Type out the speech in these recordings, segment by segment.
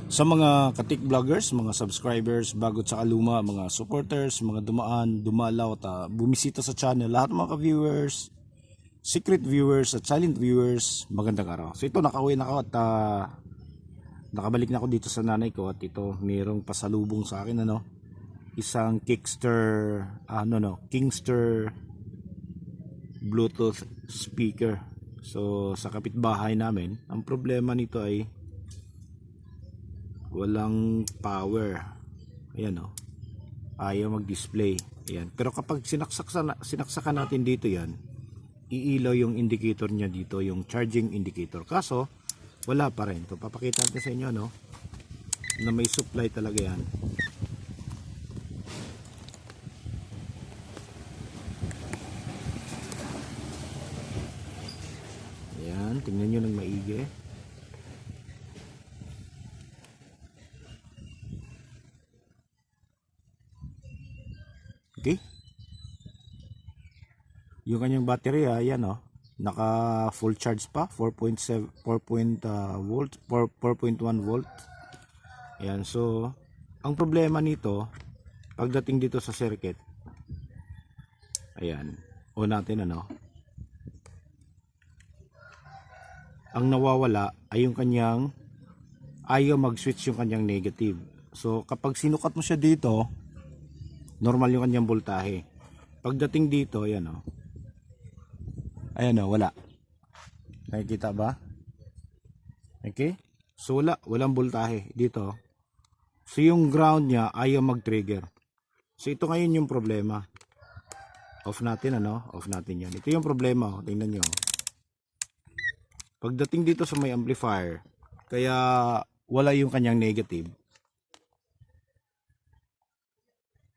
Sa mga katik vloggers, mga subscribers, bago sa kaluma, mga supporters, mga dumaan, dumalaw at bumisita sa channel, lahat ng mga viewers, secret viewers at silent viewers, magandang araw. So ito, nakauwi na ako at nakabalik na ako dito sa nanay ko at ito, mayroong pasalubong sa akin, isang Kingster Bluetooth speaker. So sa kapitbahay namin, ang problema nito ay walang power. Ayan ayaw mag-display. Ayan. Pero kapag sinaksakan natin dito yan, iilaw yung indicator niya dito, yung charging indicator. Kaso, wala pa rin. Ito, papakita natin sa inyo, na may supply talaga yan. Ayan, tingnan nyo ng maigi. Okay. Yung kanyang battery, ayan naka full charge pa, 4.7 volt, 4.1 volt. Ayan, so ang problema nito pagdating dito sa circuit, ayan, on natin ang nawawala ay yung kanyang ayaw mag-switch yung kanyang negative. So kapag sinukat mo siya dito, normal yung kanyang voltahe. Pagdating dito, ayan wala. Nakikita ba? Okay? So walang voltahe dito. So yung ground niya ayaw mag-trigger. So ito ngayon yung problema. Off natin off natin yan. Ito yung problema, tingnan nyo. Pagdating dito sa may amplifier, kaya wala yung kanyang negative.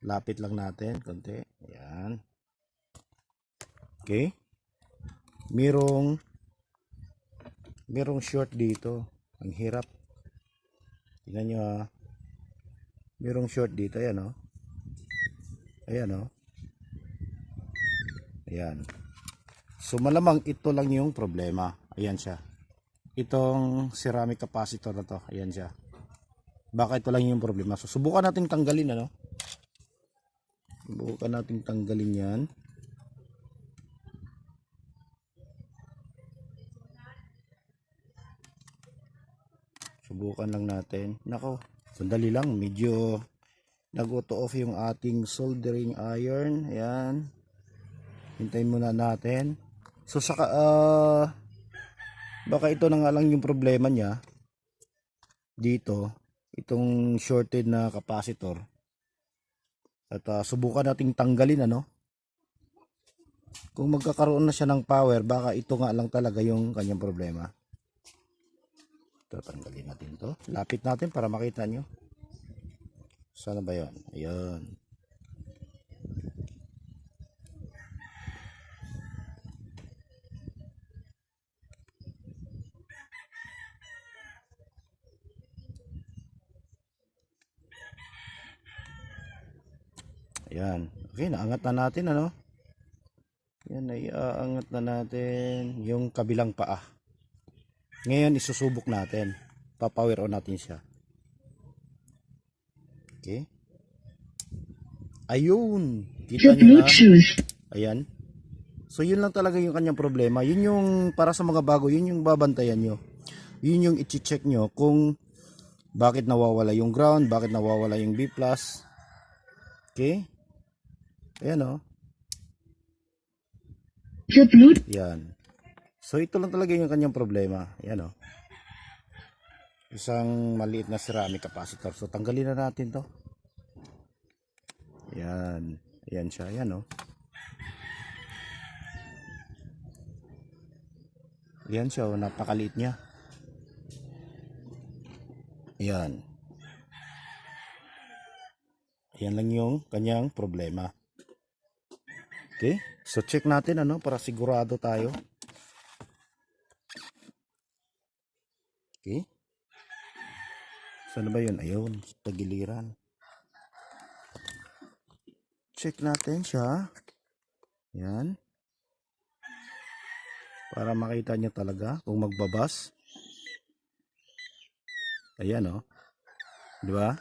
Lapit lang natin konti. Ayan. Okay? Merong short dito. Ang hirap. Tingnan nyo merong short dito. Ayan Ayan Ayan. So malamang ito lang yung problema. Ayan siya. Itong ceramic capacitor na to. Ayan siya. Baka ito lang yung problema. So subukan natin tanggalin Subukan natin tanggalin yan. Subukan lang natin. Nako, sandali lang. Medyo nag-auto off yung ating soldering iron. Ayan. Hintayin muna natin. So saka baka ito na nga lang yung problema niya. Dito, itong shorted na capacitor. At subukan nating tanggalin Kung magkakaroon na siya ng power, baka ito nga lang talaga yung kanyang problema. Tatanggalin natin to. Lapit natin para makita nyo. Sana ba yun? Ayan. Ayan. Okay, naangat na natin Yan, iaangat na natin yung kabilang paa. Ngayon isusubok natin. Papower on natin siya. Okay. Ayun. Kita nyo na. Ayan. So yun lang talaga yung kanyang problema. Yun yung para sa mga bago, yun yung babantayan nyo. Yun yung i-check nyo kung bakit nawawala yung ground, bakit nawawala yung B+. Okay. Ayan Yan. So ito lang talaga yung kanyang problema. Ayan Isang maliit na ceramic capacitor. So tanggalin na natin to. Ayan. Ayan siya. Ayan Ayan siya. Napakaliit niya. Ayan. Ayan lang yung kanyang problema. Okay. So check natin para sigurado tayo. Okay. Saan ba yun? Ayun, sa giliran. Check natin siya. Yan. Para makita nyo talaga kung magbabas. Ayan Di ba?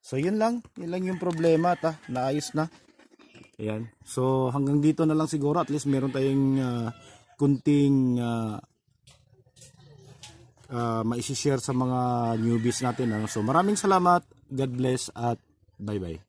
So yun lang yung problema naayos na. Ayan. So hanggang dito na lang siguro, at least meron tayong kunting maisi-share sa mga newbies natin. Ano? So maraming salamat, God bless at bye bye.